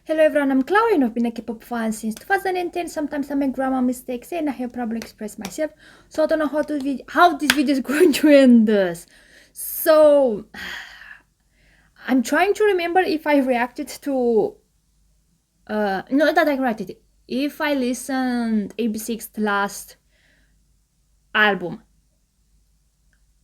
Hello everyone, I'm Chloe and I've been a K-pop fan since 2010. Sometimes I make grammar mistakes and I have probably expressed myself, so I don't know how this video is going to end this. So I'm trying to remember if I reacted to not that I reacted, if I listened AB6IX last album.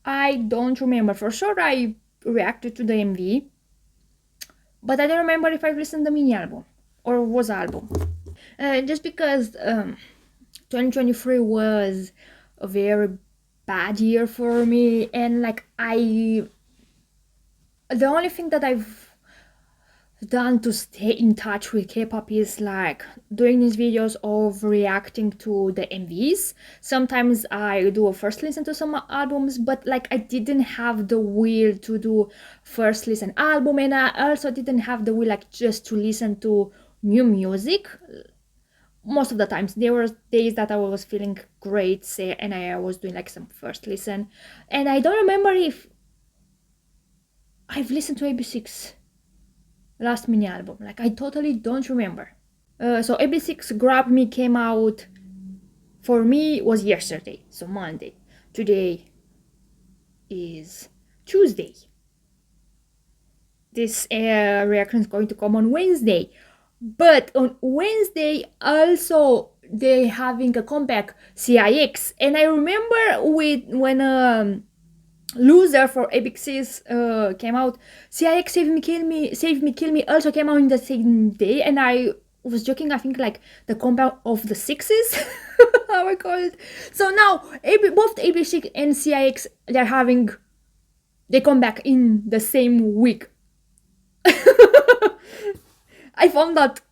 I don't remember. For sure I reacted to the MV, but I don't remember if I listened to the mini album or was album. Just because 2023 was a very bad year for me, and like the only thing that I've done to stay in touch with K-pop is like doing these videos of reacting to the MVs. Sometimes I do a first listen to some albums, but like I didn't have the will to do first listen album, and I also didn't have the will like just to listen to new music. Most of the times there were days that I was feeling great, say, and I was doing like some first listen, and I don't remember if I've listened to AB6IX last mini album. Like I totally don't remember. So AB6IX Grab Me came out for me was yesterday, so Monday. Today is Tuesday. This reaction is going to come on Wednesday. But on Wednesday also they having a comeback, Kpop, and I remember when Loser for AB6IX came out, Kpop Save Me Kill Me also came out in the same day, and I was joking, I think like the comeback of the sixes, how I call it. So now both AB6IX and Kpop they come back in the same week. I found that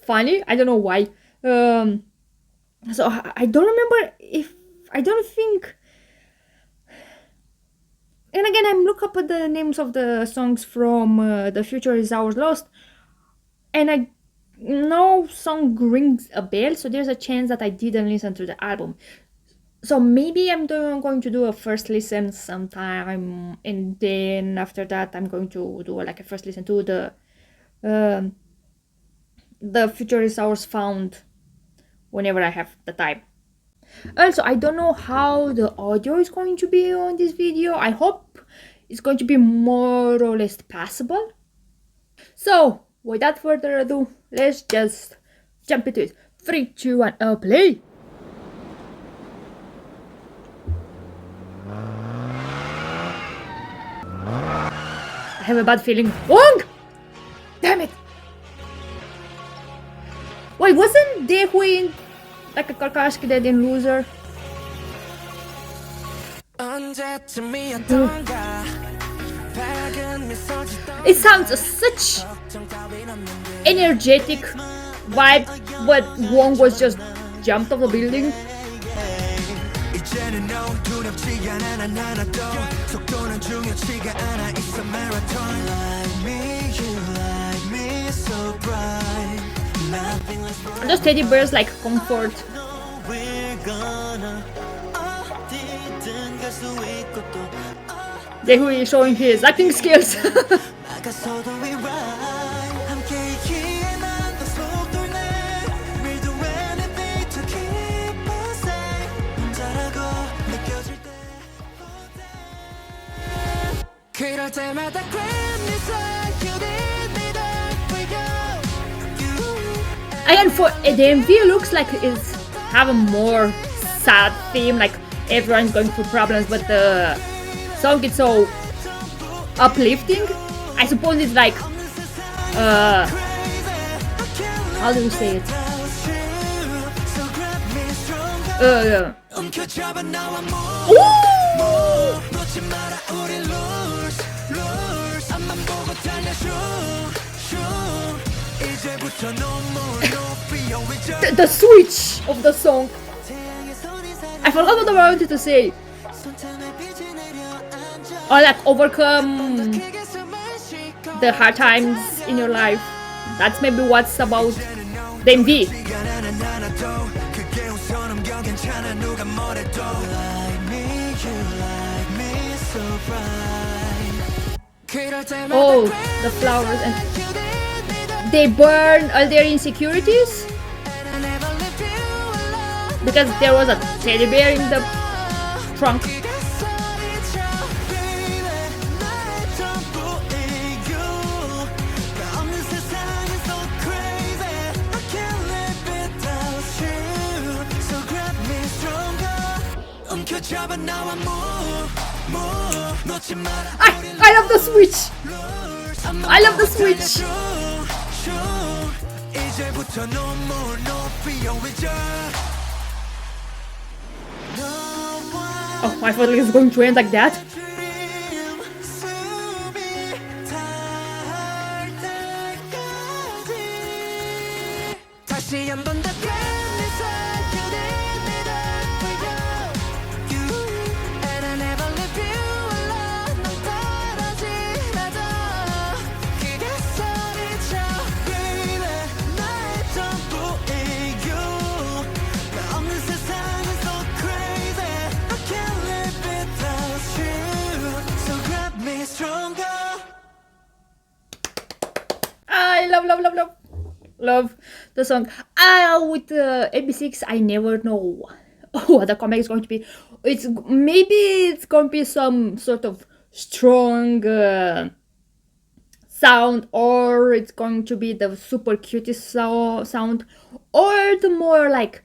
funny. I don't know why. So I don't remember if I don't think. And again, I'm looking up at the names of the songs from The Future Is Ours Lost, and no song rings a bell. So there's a chance that I didn't listen to the album. So maybe I'm going to do a first listen sometime, and then after that I'm going to do like a first listen to the Future Is Ours Found whenever I have the time. Also, I don't know how the audio is going to be on this video. I hope it's going to be more or less passable. So without further ado, let's just jump into it. 3, 2, 1, play! I have a bad feeling. Wrong! Damn it! Wait, wasn't Daewoo like a Karkashki dead in Loser? It sounds such energetic vibe, but Wong was just jumped off the building. Those teddy bears like comfort. Daewoo is showing his acting skills. Again, for the MV looks like it's have a more sad theme, like everyone's going through problems, but the song is so uplifting. I suppose it's like how do we say it? The switch of the song. I forgot what I wanted to say. Or like overcome the hard times in your life. That's maybe what's about the MV. Oh, the flowers and they burn all their insecurities because there was a teddy bear in the trunk. I love the switch. I love the switch. Oh, I thought it was going to end like that. I love the song. With AB6IX, I never know what the comeback is going to be. It's going to be some sort of strong sound, or it's going to be the super cutest sound, or the more like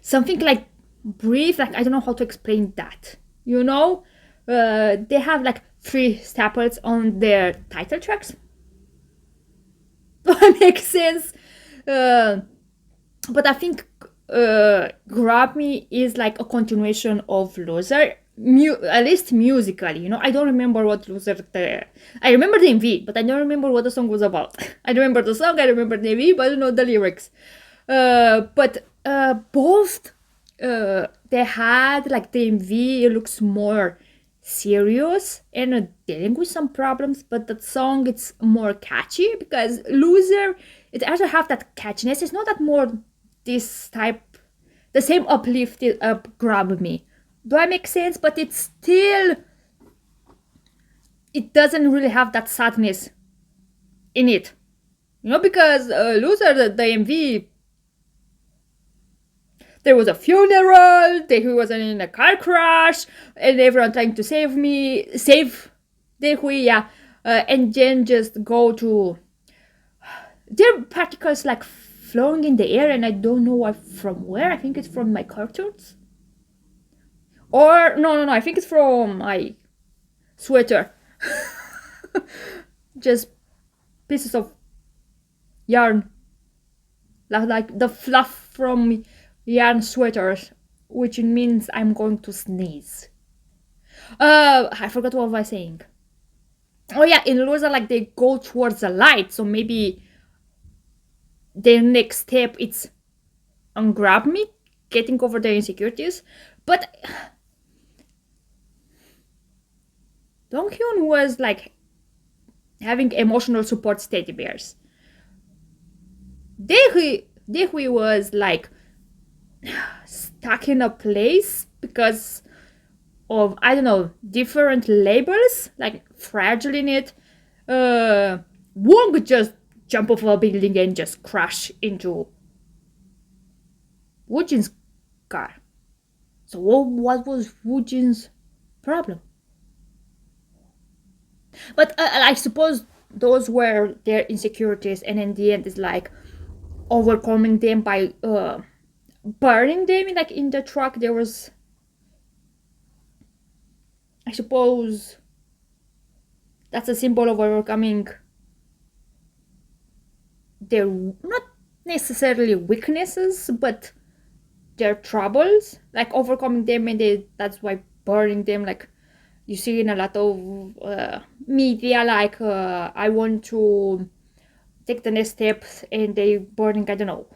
something like brief. Like I don't know how to explain that. You know, they have like 3 staples on their title tracks. That makes sense. But I think Grab Me is like a continuation of Loser, at least musically. You know, I don't remember what Loser. I remember the MV, but I don't remember what the song was about. I remember the song, I remember the MV, but I don't know the lyrics. But both they had like the MV. It looks more serious and dealing with some problems, but that song it's more catchy because Loser it also have that catchiness. It's not that more this type, the same uplifted up Grab Me. Do I make sense? But it's still, it doesn't really have that sadness in it, you know, because Loser the MV, there was a funeral, he was in a car crash, and everyone trying to save Dehui, yeah, and then just go to, there are particles like flowing in the air, and I don't know from where. I think it's from my cartoons, or no, I think it's from my sweater. Just pieces of yarn, like the fluff from yarn sweaters, which means I'm going to sneeze. I forgot what I was saying. Oh yeah, in Loser, like they go towards the light, so maybe their next step it's on Grab Me, getting over their insecurities. But Donghyun was like having emotional support teddy bears. Dehui was like stuck in a place because of, I don't know, different labels, like fragile in it. Wong would just jump off a building and just crash into Woojin's car. So what was Woojin's problem? But I suppose those were their insecurities, and in the end it's like overcoming them by burning them in the truck. There was, I suppose that's a symbol of overcoming their, not necessarily weaknesses, but their troubles, like overcoming them, and that's why burning them, like you see in a lot of media, like I want to take the next steps, and they burning, I don't know,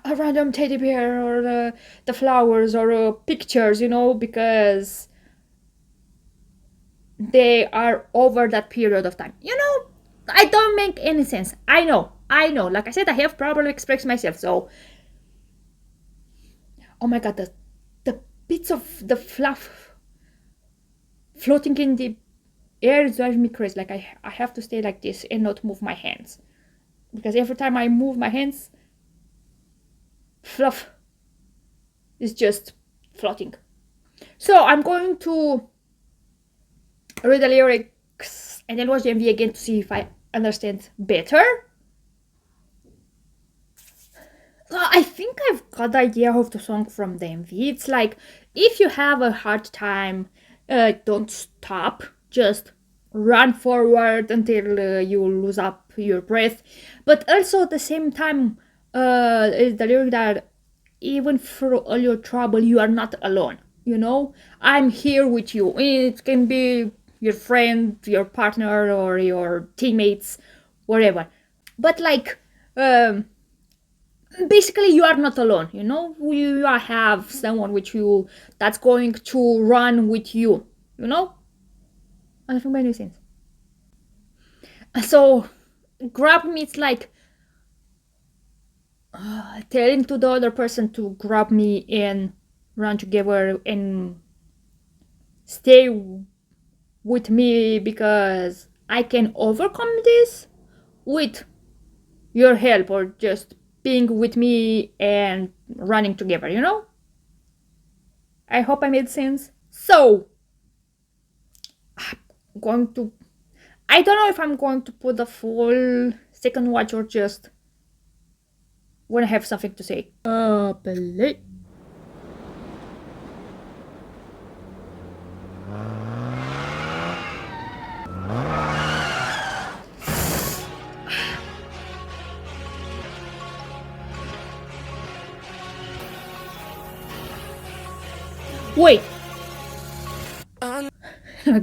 a random teddy bear or the flowers or pictures, you know, because they are over that period of time. You know, I don't make any sense. I know. Like I said, I have problem expressing myself. So, oh my god, the bits of the fluff floating in the Air drives me crazy. Like I have to stay like this and not move my hands, because every time I move my hands, fluff is just floating. So I'm going to read the lyrics and then watch the MV again to see if I understand better. I think I've got the idea of the song from the MV. It's like, if you have a hard time, don't stop. Just run forward until you lose up your breath. But also at the same time, is the lyric that even through all your trouble, you are not alone. You know, I'm here with you. It can be your friend, your partner, or your teammates, whatever. But like, basically, you are not alone. You know, you have someone with you that's going to run with you. You know, I think many sense. So, grab me. It's like telling to the other person to grab me and run together and stay with me, because I can overcome this with your help, or just being with me and running together, you know? I hope I made sense. So, I'm going to, I don't know if I'm going to put the full second watch or just when I have something to say. Play. Wait.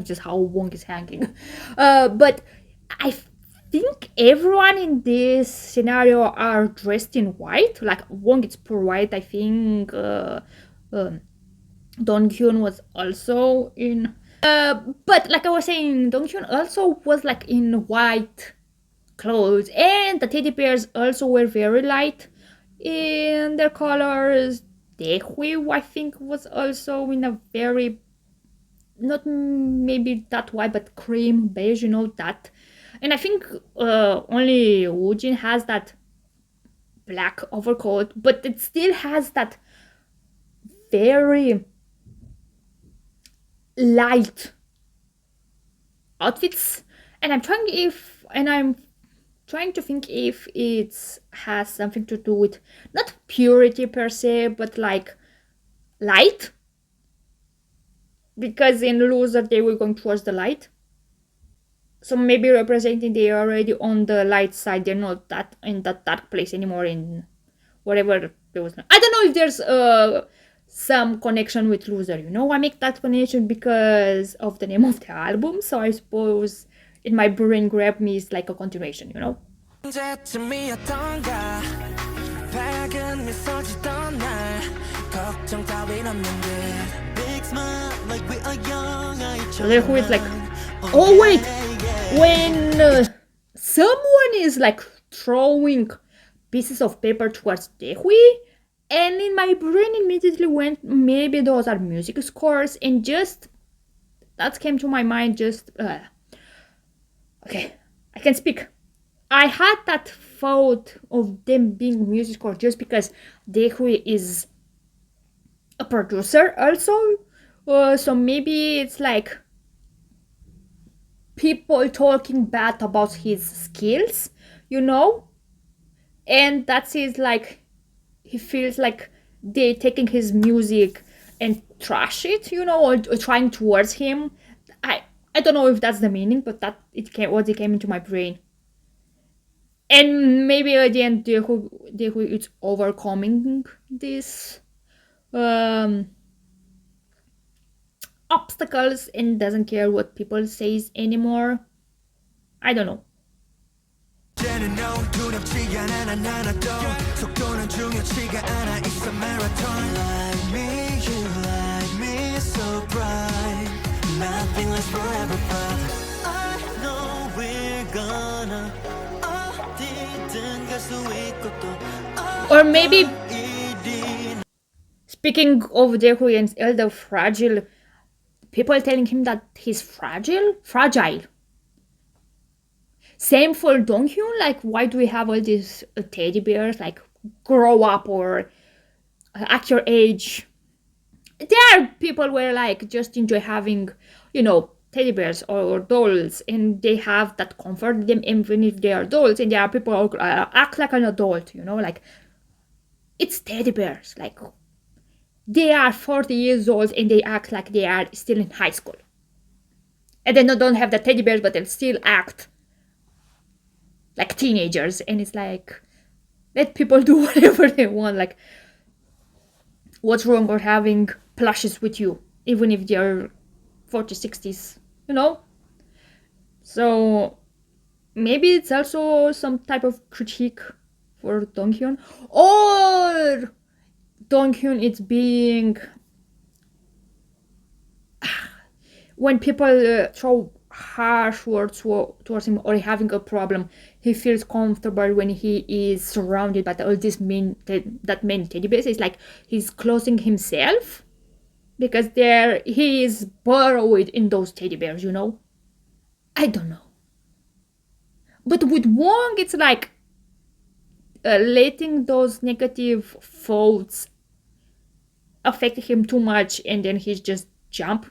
Just how Wong is hanging. But I think everyone in this scenario are dressed in white. Like Wong is pure white. I think Donghyun was also in. But like I was saying, Donghyun also was like in white clothes, and the teddy bears also were very light in their colors. Daehui, I think, was also in a very, not maybe that white, but cream beige, you know, that. And I think only Woojin has that black overcoat, but it still has that very light outfits. And I'm trying to think if it has something to do with not purity per se, but like light, because in Loser they were going towards the light, so maybe representing they are already on the light side. They're not that in that dark place anymore, in whatever there was. I don't know if there's some connection with Loser, you know. I make that connection because of the name of the album, so I suppose in my brain Grab Me is like a continuation, you know. So there who is like, oh wait, when someone is like throwing pieces of paper towards Daehui, and in my brain immediately went, maybe those are music scores, and just that came to my mind. Just okay, I can speak. I had that thought of them being music scores just because Daehui is a producer also, so maybe it's like people talking bad about his skills, you know, and that's his, like, he feels like they taking his music and trash it, you know, or trying towards him. I don't know if that's the meaning, but that it came into my brain. And maybe at the end Daehui is overcoming this obstacles and doesn't care what people says anymore. I don't know. Or maybe, speaking of Daehui and Elder Fragile, people telling him that he's fragile. Same for Donghyun, like, why do we have all these teddy bears, like, grow up or at your age? There are people where, like, just enjoy having, teddy bears or dolls, and they have that comfort them even if they are dolls. And there are people who act like an adult, like, it's teddy bears. Like, they are 40 years old and they act like they are still in high school. And they don't have the teddy bears, but they still act like teenagers. And it's like, let people do whatever they want. Like, what's wrong with having plushes with you, even if they're 40s, 60s, So maybe it's also some type of critique for Donghyun, or Donghyun is being, when people throw harsh words towards him or having a problem, he feels comfortable when he is surrounded by all these many teddy bears. It's like he's closing himself because he is burrowed in those teddy bears, I don't know. But with Wong, it's like letting those negative thoughts affect him too much, and then he's just jump.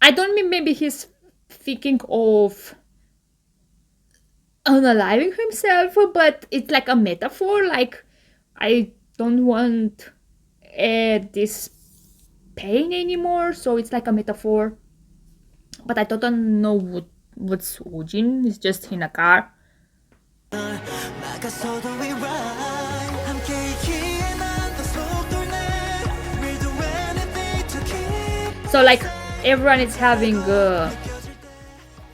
I don't mean maybe he's thinking of unaliving himself, but it's like a metaphor. Like, I don't want this pain anymore, so it's like a metaphor. But I don't know what's Woojin. It's just in a car. So, like, everyone is having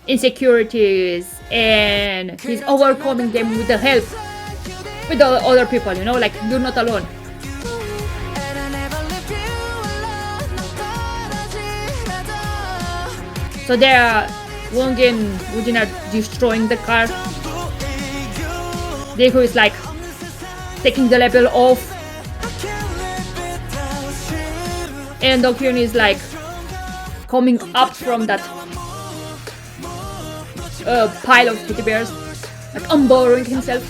insecurities, and he's overcoming them with the help with the other people, like, you're not alone. So there, Wong and Woojin are destroying the car. Daegu is like taking the level off, and Donghyun is like coming up from that pile of teddy bears, like unborrowing himself.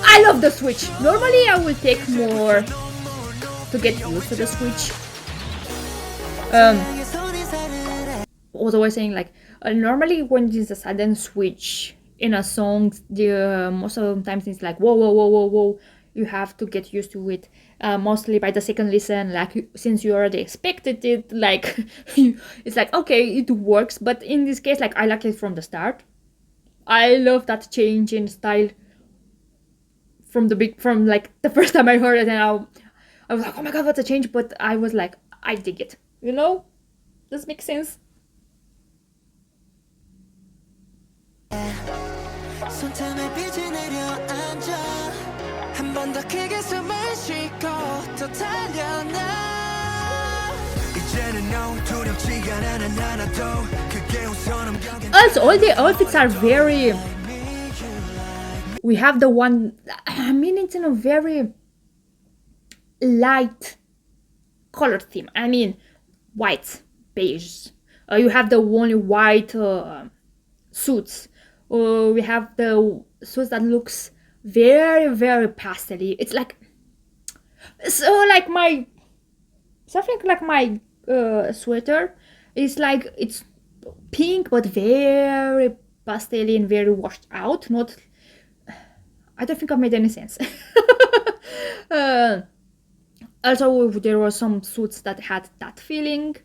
I love the switch. Normally I will take more to get used to the switch. Was always saying, like, normally when there's a sudden switch in a song, most of the times it's like whoa, you have to get used to it. Mostly by the second listen, like, since you already expected it, like, it's like, okay, it works. But in this case, like, I like it from the start. I love that change in style from like the first time I heard it, and I was like, oh my god, what a change. But I was like, I dig it, Does make sense? Also, all the outfits are very... We have the one... I mean, it's in a very light color theme. I mean, white, beige. You have the only white suits. We have the suits that looks very, very pastel-y. It's like... So, like, something like my sweater is like, it's pink but very pastel-y and very washed out. Not... I don't think I've made any sense. Also, there were some suits that had that feeling.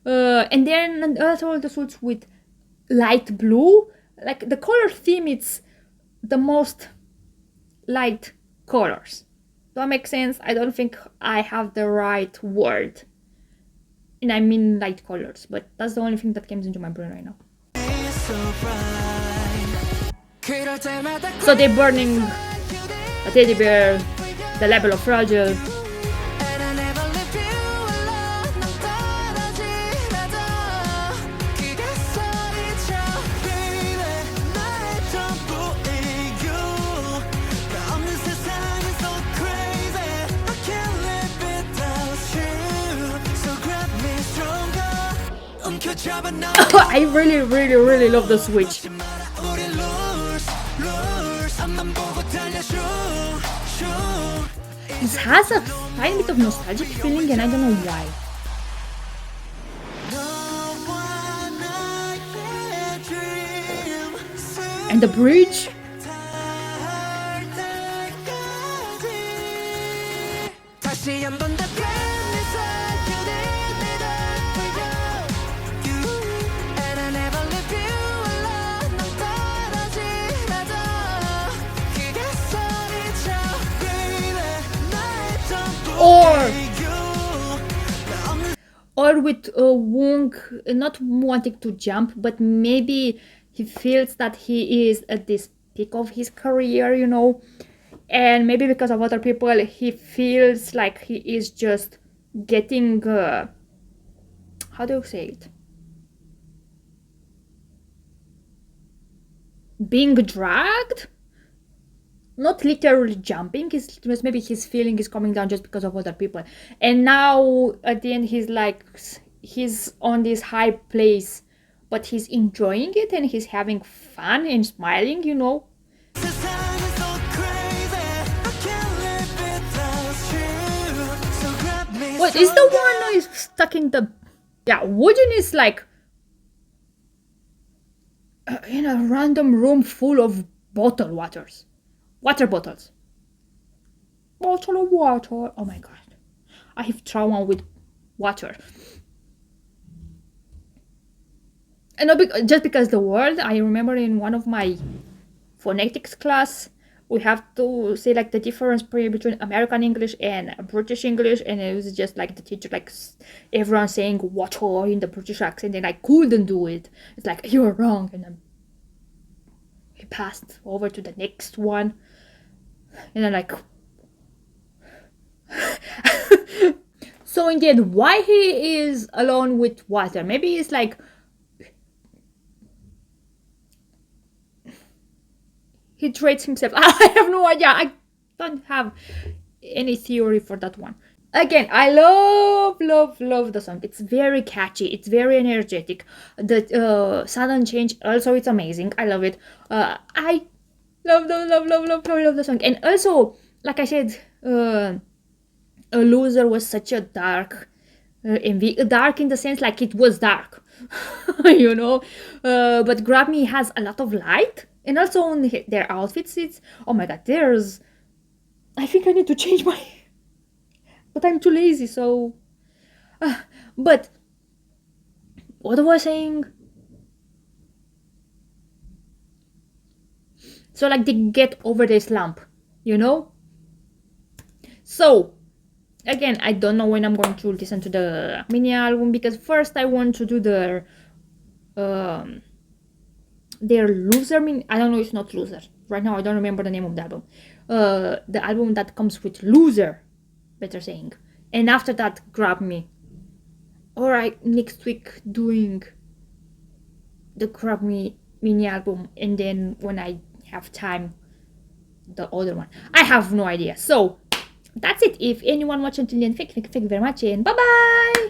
And then also the suits with light blue. Like, the color theme, it's the most light colors. Does that make sense? I don't think I have the right word. And I mean light colors, but that's the only thing that comes into my brain right now. So they're burning a teddy bear, the level of fragile. I really love the switch. This has a tiny bit of nostalgic feeling and I don't know why. And the bridge. Or with Wong not wanting to jump, but maybe he feels that he is at this peak of his career, you know, and maybe because of other people he feels like he is just getting how do you say it, being dragged, not literally jumping. Maybe his feeling is coming down just because of other people, and now at the end he's like, he's on this high place but he's enjoying it and he's having fun and smiling, you know. What is the one who is stuck in the... Yeah, Woojin is like in a random room full of water bottles. Bottle of water. Oh my god. I have trauma with water. And not just because the word, I remember in one of my phonetics class, we have to say like the difference between American English and British English, and it was just like the teacher, like everyone saying water in the British accent, and I couldn't do it. It's like, you're wrong, and then he passed over to the next one, and I'm like... So indeed, why he is alone with water? Maybe it's like he trades himself. I have no idea. I don't have any theory for that one. Again, I love the song. It's very catchy. It's very energetic. The sudden change also, it's amazing. I love it. I love the song. And also, like I said, A Loser was such a dark MV. Dark in the sense like it was dark, you know. But Grab Me has a lot of light. And also on their outfits, it's... Oh my god, there's... I think I need to change my... But I'm too lazy, so... But... What was I saying? So like they get over the slump, you know? So... Again, I don't know when I'm going to listen to the mini album, because first I want to do their Loser mini... I don't know, it's not Loser. Right now I don't remember the name of the album. The album that comes with Loser, better saying. And after that, Grab Me. Alright, next week doing the Grab Me mini album, and then when I have time, the other one. I have no idea. So, that's it. If anyone watched until the end, thank you very much, and bye-bye!